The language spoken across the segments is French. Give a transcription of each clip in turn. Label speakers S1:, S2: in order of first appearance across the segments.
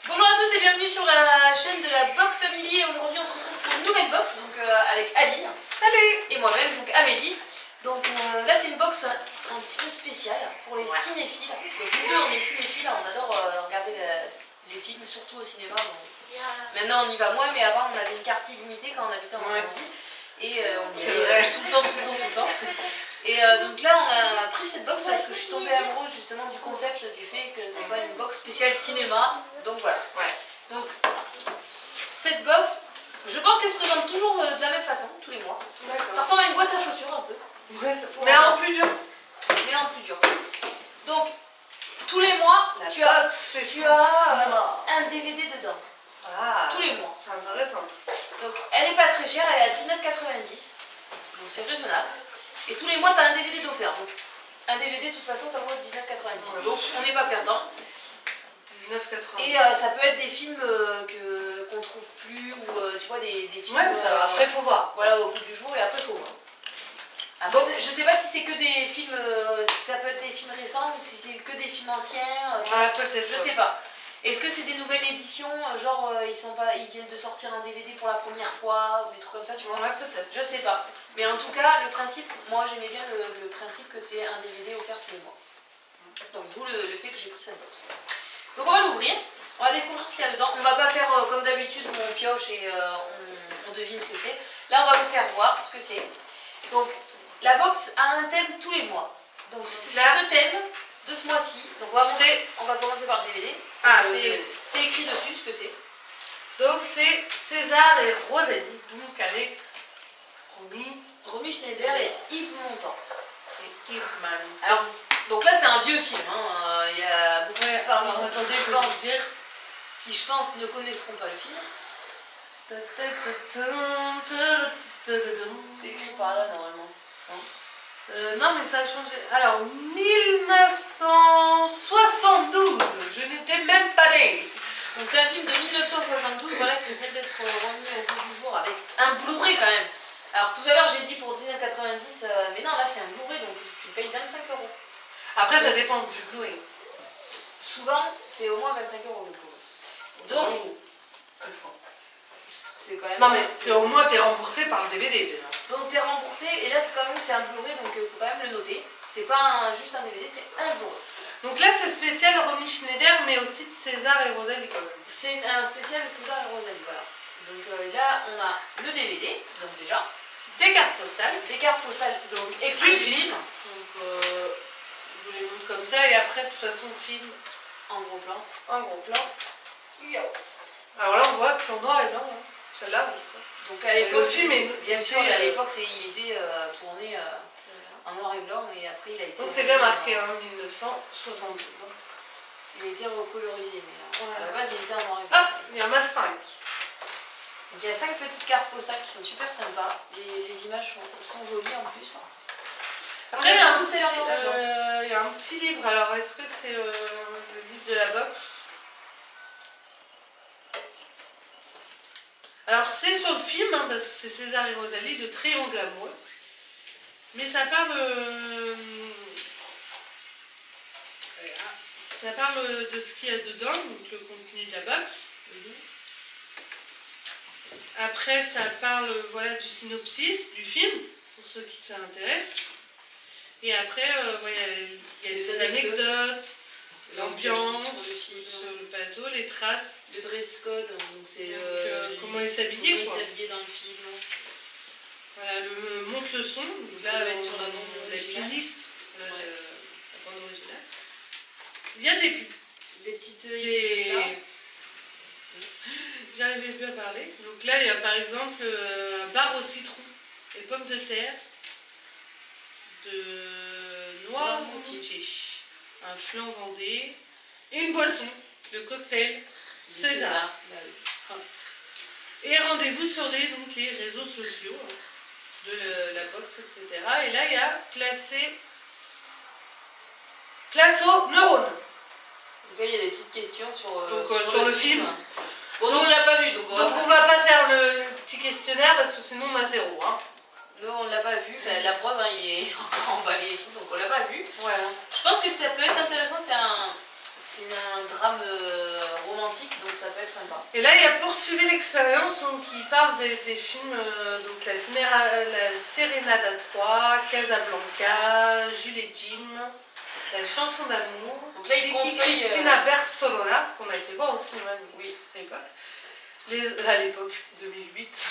S1: Bonjour à tous et bienvenue sur la chaîne de la Box Family. Et aujourd'hui on se retrouve pour une nouvelle box avec Aline.
S2: Salut.
S1: Et moi-même, donc Amélie. Donc là c'est une box un petit peu spéciale pour les cinéphiles. Donc nous deux on est cinéphiles, on adore regarder les films, surtout au cinéma. Donc, maintenant on y va moins, mais avant on avait une carte illimitée quand on habitait en Normandie. Et on y allait tout le temps. Et donc là on a pris cette box parce que je suis tombée amoureuse justement du concept du fait que ce soit une box spéciale cinéma. Donc voilà. Donc cette box, je pense qu'elle se présente toujours de la même façon tous les mois. Ça ressemble à une boîte à chaussures un peu.
S2: Ouais, ça pourrait. Mais en plus dur.
S1: Mais en plus dur. Donc tous les mois tu as un DVD dedans.
S2: Ah,
S1: tous les mois.
S2: C'est intéressant.
S1: Donc elle est pas très chère, elle est à 19,90. Donc c'est raisonnable. Et tous les mois tu as un DVD d'offert. Donc un DVD de toute façon ça vaut 19,90. Donc on n'est pas perdant.
S2: 19,90.
S1: Et ça peut être des films qu'on trouve plus ou tu vois des films.
S2: Après faut voir.
S1: Voilà, au bout du jour et après faut voir. Après, je sais pas si c'est que des films, ça peut être des films récents ou si c'est que des films anciens.
S2: Peut-être.
S1: Je sais pas. Est-ce que c'est des nouvelles éditions, genre ils viennent de sortir un DVD pour la première fois ou des trucs comme ça, tu vois?
S2: Ouais, peut-être.
S1: Je sais pas. Mais en tout cas, le principe, moi j'aimais bien le principe que tu aies un DVD offert tous les mois. Donc d'où le fait que j'ai pris cette box. Donc on va l'ouvrir, on va découvrir ce qu'il y a dedans. On va pas faire comme d'habitude où on pioche et on devine ce que c'est. Là on va vous faire voir ce que c'est. Donc la box a un thème tous les mois. Donc ce thème de ce mois-ci, donc on va commencer par le DVD. C'est écrit dessus ce que c'est.
S2: Donc c'est César et Rosalie, donc avec
S1: Romy Schneider et Yves Montand.
S2: Et Yves Mann.
S1: Alors, donc là c'est un vieux film, il y a beaucoup de parmi vous qui je pense ne connaîtront pas le film. C'est écrit par là normalement.
S2: Non mais ça a changé. Alors 1972, je n'étais même pas née.
S1: Donc c'est un film de 1972, voilà, qui vient d'être remis au bout du jour avec un Blu-ray quand même. Alors tout à l'heure j'ai dit pour 19,90, mais non là c'est un Blu-ray donc tu payes 25 €.
S2: Après ça dépend du Blu-ray.
S1: Souvent c'est au moins 25 € le Blu-ray. Donc c'est quand même.
S2: Non mais au moins t'es remboursé par le DVD déjà.
S1: Donc t'es remboursé et là c'est quand même un Blu-ray donc il faut quand même le noter. C'est pas juste un DVD, c'est un Blu-ray.
S2: Donc là c'est spécial Romy Schneider mais aussi de César et Rosalie quand même.
S1: C'est un spécial César et Rosalie, voilà. Donc là on a le DVD, donc déjà.
S2: Des cartes postales.
S1: Des cartes postales, donc extrait du film.
S2: Donc je les montre comme ça et après de toute façon le film
S1: En gros plan.
S2: en gros plan. Yo. Alors là on voit que c'est en noir et blanc, hein. Celle-là en tout cas.
S1: Donc à l'époque,
S2: le film est
S1: bien sûr, à l'époque il était tourné en noir et blanc et après il a été.
S2: Donc c'est bien marqué hein, 1972.
S1: Il a été recolorisé, mais à la base il était en noir et blanc.
S2: Ah, il y en a 5.
S1: Donc il y a 5 petites cartes postales qui sont super sympas. Les images sont jolies en plus.
S2: Après il y a un petit livre. Alors est-ce que c'est le livre de la box? Alors c'est sur le film, hein, parce que c'est César et Rosalie de Triangle amoureux. Mais ça parle de ce qu'il y a dedans, donc le contenu de la box. Après ça parle du synopsis du film, pour ceux qui s'intéressent. Et après il y a des anecdotes, l'ambiance sur le plateau, les traces.
S1: Le dress code, donc c'est
S2: comment il s'habillait
S1: dans le film.
S2: Voilà, monte le son, donc là
S1: va être sur la bande
S2: playlist, la bande originale. Il y a des pubs.
S1: Des petites
S2: J'arrivais plus à parler. Donc là il y a par exemple un bar au citron et pommes de terre de Noirmoutier, un flan vendé et une boisson, le cocktail César. Et rendez-vous sur les réseaux sociaux de la box, etc. Et là, il y a classe aux neurones.
S1: Donc là, il y a des petites questions
S2: sur le film.
S1: Bon, nous, on ne l'a pas vu. Donc
S2: on va pas faire le petit questionnaire parce que sinon, on a 0. Hein.
S1: Nous, on ne l'a pas vu. La preuve, il est encore emballé et tout, donc on ne l'a pas vu.
S2: Voilà.
S1: Je pense que ça peut être intéressant. c'est un drame romantique, donc ça peut être sympa.
S2: Et là, il y a Poursuivez l'expérience, donc il parle des films, donc la Serenade à 3, Casablanca, Jules et Jim, La chanson d'amour,
S1: Donc là, il conseille
S2: Cristina Barcelona, qu'on a été voir au cinéma,
S1: oui,
S2: à l'époque. À l'époque, 2008.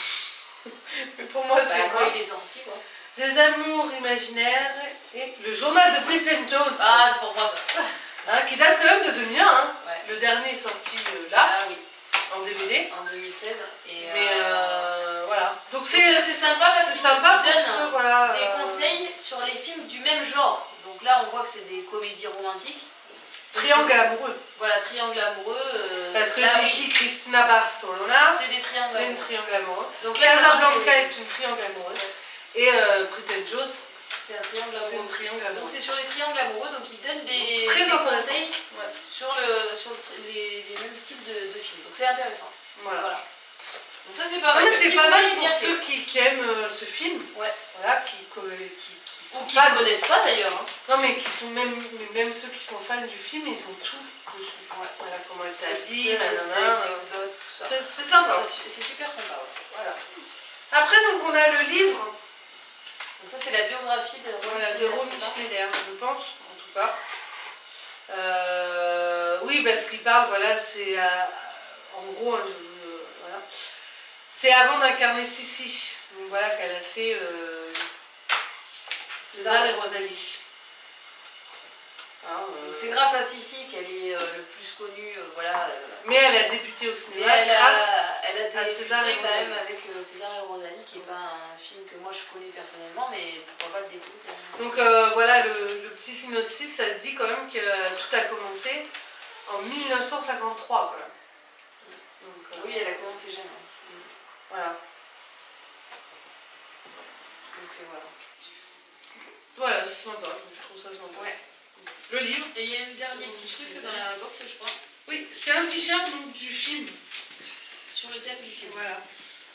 S2: Mais pour moi, c'est
S1: quand il est sorti, quoi.
S2: Des amours imaginaires et Le journal de Bridget Jones.
S1: Ah, c'est pour moi ça.
S2: Hein, qui date quand même de 2001. Hein.
S1: Ouais.
S2: Le dernier est sorti là,
S1: ah, oui.
S2: en DVD.
S1: En 2016. Et
S2: mais voilà. Donc
S1: c'est sympa parce qu'il donne
S2: voilà,
S1: des conseils sur les films du même genre. Donc là, on voit que c'est des comédies romantiques.
S2: Triangle amoureux.
S1: Voilà, triangle amoureux.
S2: Parce que
S1: là,
S2: Vicky Cristina Barcelona,
S1: c'est des triangles.
S2: C'est une triangle amoureux.
S1: Donc là,
S2: Casablanca est une triangle amoureuse. Et Bridget Jones,
S1: c'est un triangle amoureux.
S2: C'est un triangle amoureux.
S1: Donc c'est sur les triangles amoureux, donc ils donnent des conseils sur les mêmes styles de films. Donc c'est intéressant.
S2: Voilà.
S1: Donc ça c'est pas mal.
S2: C'est pas mal pour ceux qui aiment ce film.
S1: Ouais.
S2: Voilà, qui sont
S1: qui ne connaissent pas d'ailleurs. Hein.
S2: Non mais qui sont même ceux qui sont fans du film, ils ont tout dessus. Ouais. Voilà comment elle s'habille, c'est sympa.
S1: C'est super sympa. Ouais.
S2: Voilà. Après donc on a le livre.
S1: Donc ça c'est la biographie de
S2: Romy Schneider, je pense, en tout cas. Oui, parce qu'il parle, voilà, c'est en gros, voilà, c'est avant d'incarner Sissi, donc voilà qu'elle a fait César et Rosalie.
S1: C'est grâce à Sissi qu'elle est le plus connue, voilà.
S2: Mais elle a débuté au cinéma
S1: elle a débuté
S2: César et
S1: quand même avec César et Rosalie, qui n'est pas un film que moi je connais personnellement, mais pourquoi pas le découvrir.
S2: Donc voilà, le petit synopsis, ça dit quand même que tout a commencé en 1953. Voilà. Donc,
S1: oui, elle a commencé jeune. Hein.
S2: Voilà.
S1: Donc voilà.
S2: Voilà, c'est sympa, je trouve ça sympa.
S1: Ouais.
S2: Le livre.
S1: Et il y a un dernier petit truc dans la box, je crois.
S2: Oui, c'est un t-shirt du film.
S1: Sur le thème du film.
S2: Voilà.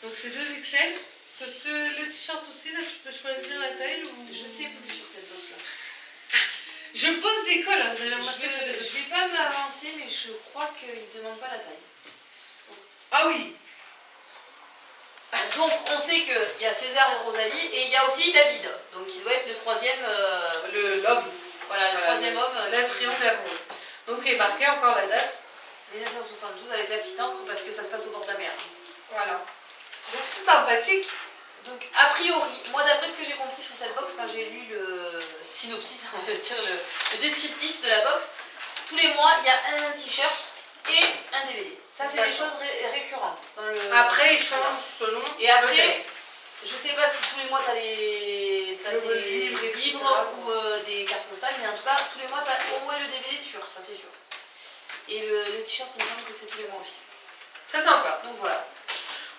S2: Donc c'est 2XL. Parce que le t-shirt aussi, là, tu peux choisir la taille ou...
S1: Je sais plus sur cette box là.
S2: Je pose des cols, hein, vous avez remarqué.
S1: Je vais pas m'avancer, mais je crois qu'il ne demande pas la taille.
S2: Ah oui.
S1: Donc on sait qu'il y a César et Rosalie, et il y a aussi David. Donc il doit être le troisième...
S2: L'homme.
S1: Voilà, le troisième homme.
S2: La triangle amoureux. Donc il est marqué encore la date.
S1: 1972 avec la petite encre parce que ça se passe au bord de la mer.
S2: Voilà. Donc c'est sympathique.
S1: Donc a priori, moi d'après ce que j'ai compris sur cette box, quand j'ai lu le synopsis, on va dire le descriptif de la box, tous les mois il y a un t-shirt et un DVD. Ça c'est des choses récurrentes.
S2: Après ils changent selon.
S1: Et après, je sais pas si tous les mois tu as des livres ou des cartes postales, mais en tout cas tous les mois tu as au moins le DVD sûr, ça c'est sûr. Et le t-shirt, il me semble que c'est tous les mois aussi.
S2: Très sympa.
S1: Donc voilà.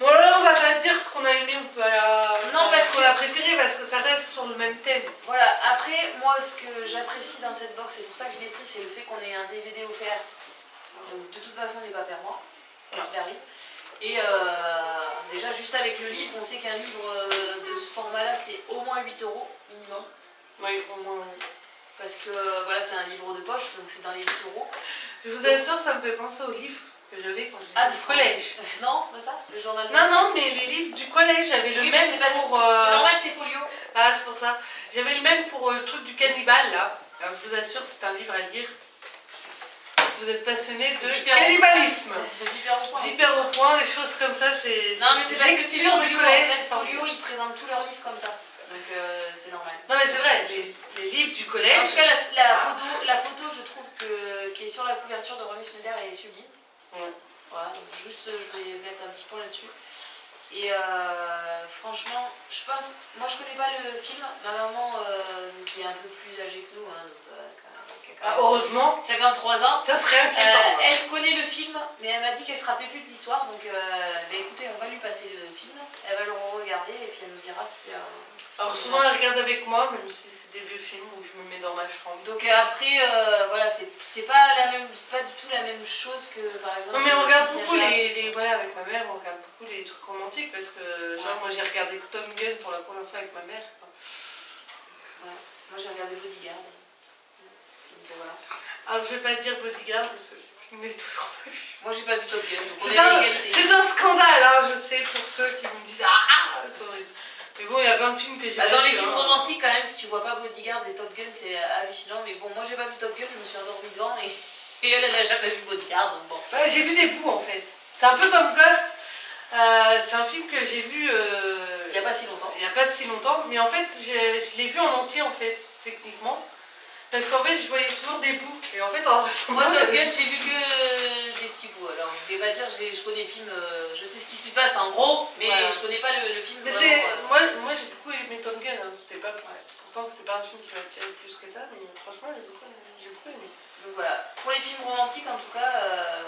S2: Bon là on va pas dire ce qu'on a aimé ou pas,
S1: ce
S2: qu'on a préféré parce que ça reste sur le même thème.
S1: Voilà, après moi ce que j'apprécie dans cette box, c'est pour ça que je l'ai pris, c'est le fait qu'on ait un DVD offert. Donc de toute façon on n'est pas perdant, quoi qu'il arrive. Et déjà juste avec le livre, on sait qu'un livre de ce format là c'est au moins 8 € minimum.
S2: Oui, au moins.
S1: Parce que voilà, c'est un livre de poche, donc c'est dans les 8 €.
S2: Je vous assure, ça me fait penser au livre que j'avais quand j'étais au collège.
S1: Non, c'est pas ça, le journal de...
S2: Non, mais les livres du collège, j'avais le même pour...
S1: C'est normal, c'est folio.
S2: Ah, c'est pour ça. J'avais le même pour le truc du cannibale, là. Alors, je vous assure, c'est un livre à lire. Si vous êtes passionné de cannibalisme. Vipère au point, des choses comme ça, c'est...
S1: Non, mais c'est parce que sur
S2: du collège.
S1: En fait, folio, ils présentent tous leurs livres comme ça. Donc c'est normal.
S2: Non, mais c'est vrai, les livres du collège...
S1: En tout cas, la photo, je trouve qui est sur la couverture de Romy Schneider est sublime.
S2: Ouais.
S1: Voilà, donc juste je vais mettre un petit point là-dessus. Et franchement, je pense, moi je connais pas le film, ma maman qui est un peu plus âgée que nous, hein, donc,
S2: heureusement,
S1: 53 ans,
S2: ça serait inquiétant.
S1: elle connaît le film, mais elle m'a dit qu'elle se rappelait plus de l'histoire, donc bah, écoutez, on va lui passer le film, elle va le regarder et puis elle nous dira si...
S2: alors souvent elle regarde avec moi, même si c'est des vieux films où je me mets dans ma chambre.
S1: Donc après, voilà, c'est pas du tout la même chose que par exemple...
S2: Non mais on regarde beaucoup voilà, avec ma mère, on regarde beaucoup les trucs romantiques parce que genre moi j'ai regardé Tom Gun pour la première fois avec ma mère.
S1: Ouais. Moi j'ai regardé Bodyguard. voilà.
S2: Alors je vais pas dire Bodyguard parce que je n'ai toujours pas vu.
S1: Moi j'ai pas vu Top Gun, donc on est à l'égalité.
S2: C'est un scandale, hein, je sais, pour ceux qui me disent ah, c'est horrible. Mais bon, il y a plein de films que j'ai pas
S1: Dans
S2: vu,
S1: les films romantiques, quand même, si tu vois pas Bodyguard et Top Gun, c'est hallucinant. Mais bon, moi j'ai pas vu Top Gun, je me suis endormie devant et elle a jamais vu Bodyguard, donc bon.
S2: Ouais, j'ai vu des bouts en fait. C'est un peu comme Ghost. C'est un film que j'ai vu
S1: il y a pas si longtemps.
S2: Il y a pas si longtemps, mais en fait, je l'ai vu en entier en fait, techniquement. Parce qu'en fait, je voyais toujours des bouts. Et en fait, en
S1: moi, Top Gun, j'ai vu que des petits bouts. Alors, je vais pas dire, je connais le film, je sais ce qui se passe en gros, mais voilà. Je connais pas le film.
S2: Mais
S1: vraiment,
S2: moi j'ai beaucoup aimé Top Gun. Hein. C'était pas, pourtant, c'était pas un film qui m'a attiré plus que ça, mais franchement, j'ai beaucoup aimé.
S1: Donc voilà. Pour les films romantiques, en tout cas,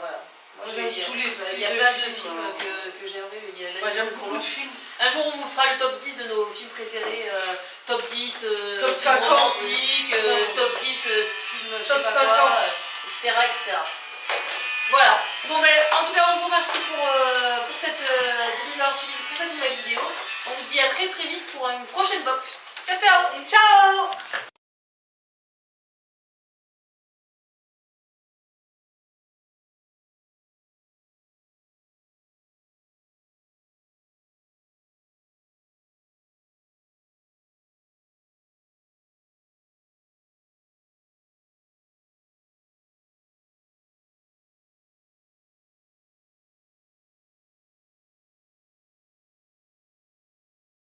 S1: voilà. Moi, il y a plein de films que j'ai aimé.
S2: Moi, j'aime beaucoup de films.
S1: Un jour, on vous fera le top 10 de nos films préférés. Top 10
S2: top
S1: films
S2: 50,
S1: romantiques, top 10 films je sais pas
S2: 50.
S1: quoi, etc., etc. Voilà. Bon, ben, en tout cas, on vous remercie pour cette nouvelle vidéo. On vous dit à très très vite pour une prochaine box. Ciao, ciao.
S2: Ciao.